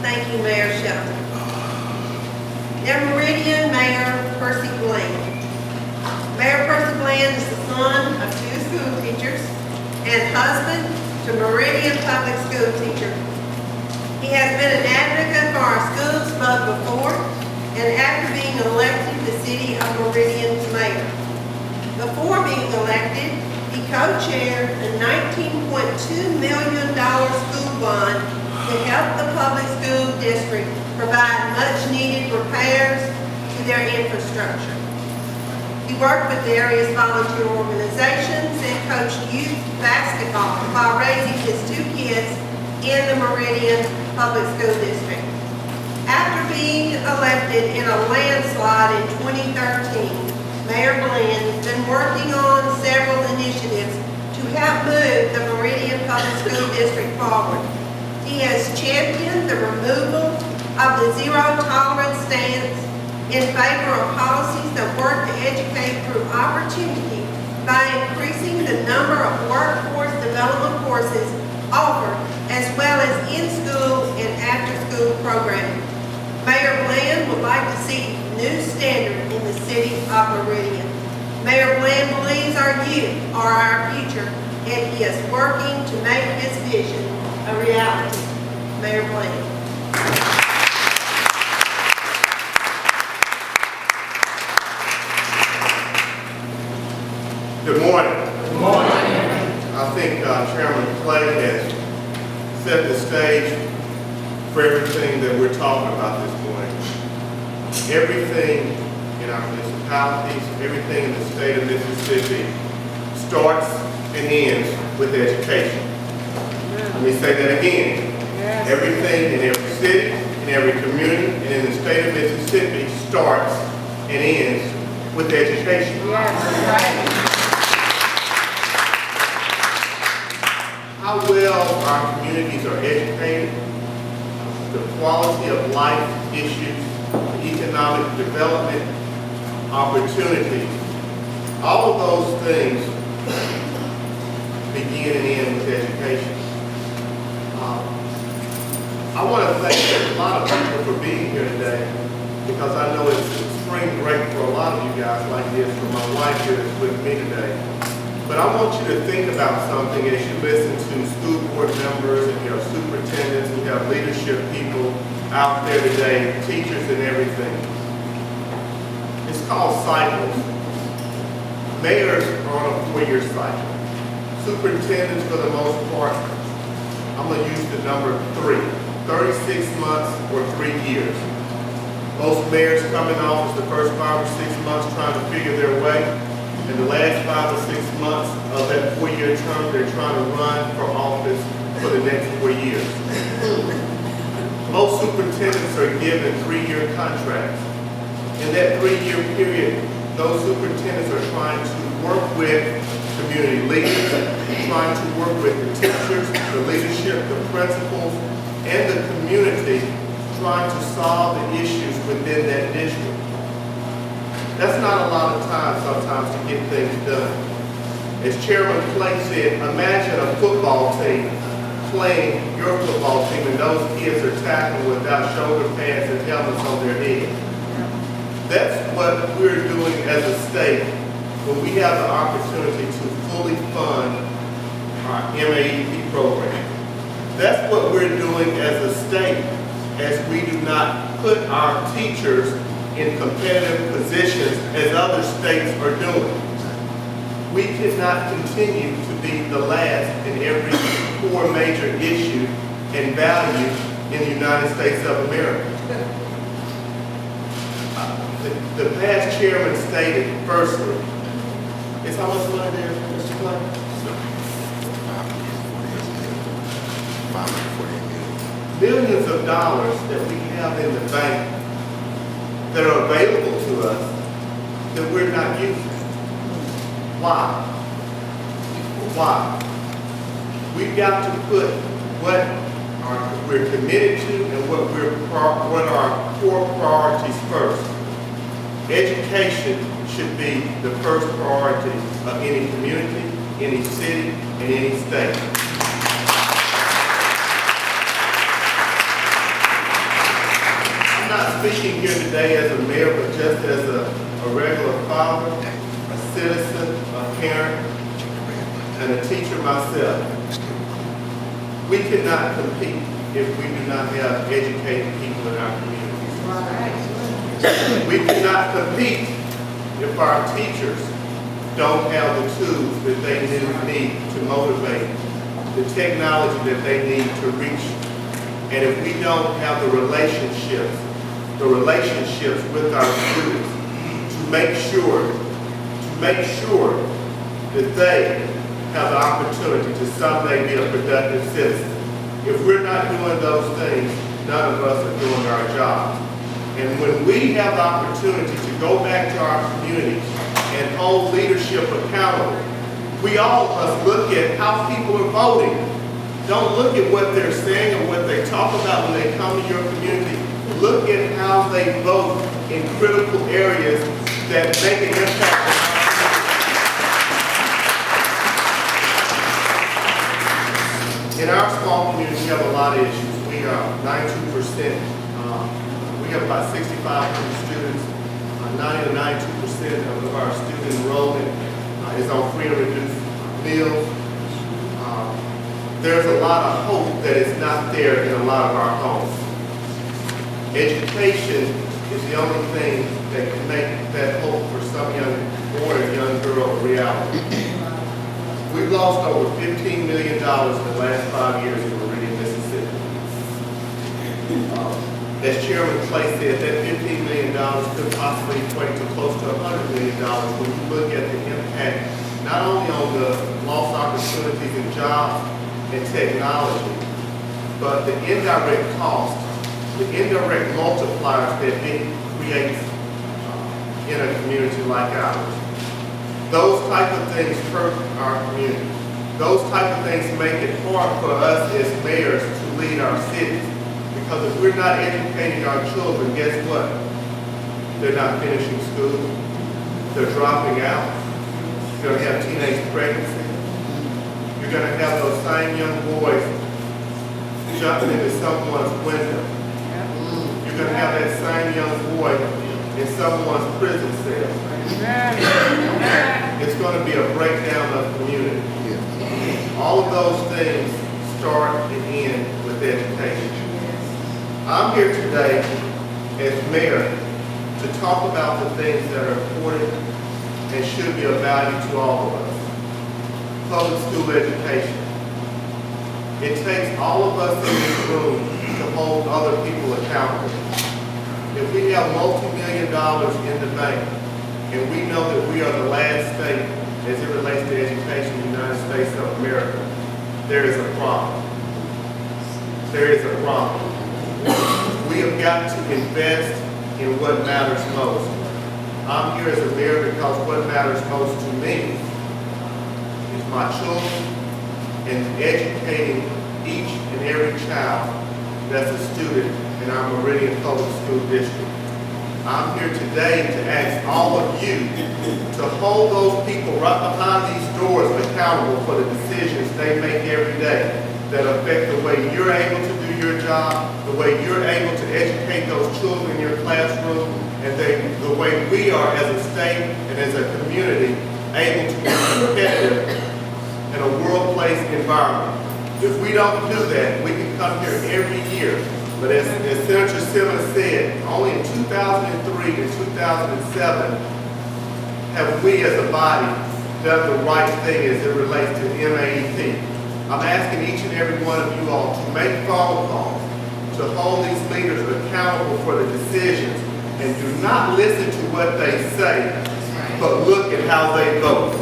Thank you, Mayor Shelton. Meridian Mayor Percy Bland. Mayor Percy Bland is the son of 2 school teachers and husband to Meridian Public School Teacher. He has been an advocate for our schools both before and after being elected the City of Meridian's mayor. Before being elected, he co-chaired a $19.2 million school bond to help the public school district provide much-needed repairs to their infrastructure. He worked with various volunteer organizations and coached youth basketball while raising his 2 kids in the Meridian Public School District. After being elected in a landslide in 2013, Mayor Bland has been working on several initiatives to help move the Meridian Public School District forward. He has championed the removal of the zero-tolerance stance in favor of policies that work to educate through opportunity by increasing the number of workforce development courses offered, as well as in-school and after-school programming. Mayor Bland would like to see a new standard in the City of Meridian. Mayor Bland believes our youth are our future, and he is working to make his vision a reality. Mayor Bland. Good morning. Good morning. I think Chairman Clay has set the stage for everything that we're talking about this morning. Everything in our municipalities, everything in the state of Mississippi starts and ends with education. Let me say that again. Yes. Everything in every city, in every community, and in the state of Mississippi starts and ends with education. Yes. How well our communities are educated, the quality of life issues, the economic development opportunities, all of those things begin and end with education. I want to thank a lot of people for being here today, because I know it's spring break for a lot of you guys like this, for my wife here that's with me today. But I want you to think about something as you listen to school board members and your superintendents, we have leadership people out there today, teachers and everything. It's called cycles. Mayors are on a 4-year cycle. Superintendents, for the most part, I'm going to use the number 3, 36 months or 3 years. Most mayors come in office the first 5 or 6 months trying to figure their way. In the last 5 or 6 months of that 4-year term, they're trying to run for office for the next 4 years. Most superintendents are given 3-year contracts. In that 3-year period, those superintendents are trying to work with community leaders, trying to work with the teachers, the leadership, the principals, and the community, trying to solve the issues within that district. That's not a lot of time sometimes to get things done. As Chairman Clay said, imagine a football team playing your football team and those kids are tackling without shoulder pads and helmets on their head. That's what we're doing as a state when we have the opportunity to fully fund our MAE program. That's what we're doing as a state, as we do not put our teachers in competitive positions as other states are doing. We cannot continue to be the last in every core major issue and value in the United States of America. The past chairman stated, firstly, it's how much money there, Mr. Clay? Millions of dollars that we have in the bank that are available to us that we're not using. Why? Why? We've got to put what we're committed to and what our core priorities first. Education should be the first priority of any community, any city, and any state. not speaking here today as a mayor, but just as a regular father, a citizen, a parent, and a teacher myself. We cannot compete if we do not have educated people in our communities. We cannot compete if our teachers don't have the tools that they need to motivate, the technology that they need to reach. And if we don't have the relationships with our students to make sure that they have the opportunity to someday be a productive citizen. If we're not doing those things, none of us are doing our jobs. And when we have the opportunity to go back to our communities and hold leadership accountable, we all must look at how people are voting. Don't look at what they're saying or what they talk about when they come to your community. Look at how they vote in critical areas that make an impact. In our small community, we have a lot of issues. We are 92%. We have about 6,500 students. 90 to 92% of our student enrollment is on free and reduced meals. There's a lot of hope that is not there in a lot of our homes. Education is the only thing that can make that hope for some young boy or young girl a reality. We've lost over $15 million in the last 5 years in Meridian, Mississippi. As Chairman Clay said, that $15 million could possibly equate to close to $100 million when you look at the impact not only on the lost opportunities in jobs and technology, but the indirect cost, the indirect multipliers that it creates in a community like ours. Those type of things hurt our community. Those type of things make it hard for us as mayors to lead our cities. Because if we're not educating our children, guess what? They're not finishing school. They're dropping out. You're going to have teenage pregnancy. You're going to have those same young boys jumping into someone's window. You're going to have that same young boy in someone's prison cell. It's going to be a breakdown of community. All of those things start and end with education. I'm here today as mayor to talk about the things that are important and should be of value to all of us. Public school education. It takes all of us in this room to hold other people accountable. If we have multi-million dollars in the bank and we know that we are the last state as it relates to education in the United States of America, there is a problem. There is a problem. We have got to invest in what matters most. I'm here as a mayor because what matters most to me is my children and educating each and every child that's a student in our Meridian Public School District. I'm here today to ask all of you to hold those people right behind these doors accountable for the decisions they make every day that affect the way you're able to do your job, the way you're able to educate those children in your classroom, and the way we are as a state and as a community able to be competitive in a world-place environment. If we don't do that, we can come here every year. But as Senator Simmons said, only in 2003 and 2007 have we as a body done the right thing as it relates to MAE. I'm asking each and every one of you all to make phone calls, to hold these leaders accountable for the decisions, and do not listen to what they say, but look at how they vote.